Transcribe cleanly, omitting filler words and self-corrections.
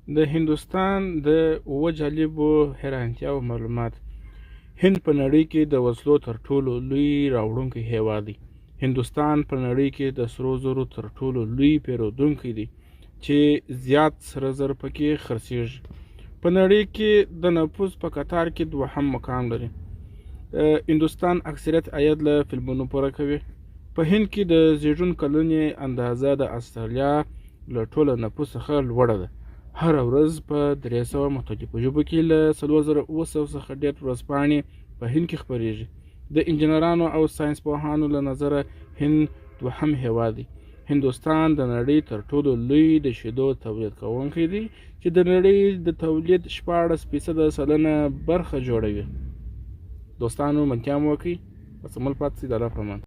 د هندوستان د اووه جالبو حیرانتیاوو معلومات. هند په نړۍ کې د وسلو تر ټولو لوی راوړونکی هیواد دی. هندوستان په نړۍ کې د سرو زرو تر ټولو لوی پیرودونکی دی چې زیات سره زر پکې خرڅیږي. په نړۍ کې د نفوس په کتار کې دوهم مقام لري. هندوستان اکثریت عاید له فلمونو پوره کوي. په هند کې د زیږون کلنې اندازه د استرالیا له ټوله نفوس څخه لوړه ده. هره ورځ په 300 مختلفو ژبو کې له 4900 څخه ډېر ورځپاڼې په هند کې خپریږي. د انجنیرانو او ساینس پوهانو له نظره هند دوهم هیواد دی. هندوستان د نړۍ تر ټولو لوی د شیدو تولید کوونکی دی چې د نړۍ د تولید 14% سلنه برخه جوړوي. دوستانو منتیا مو وکړئ. بس عمل پاتې سي د الله فرمان.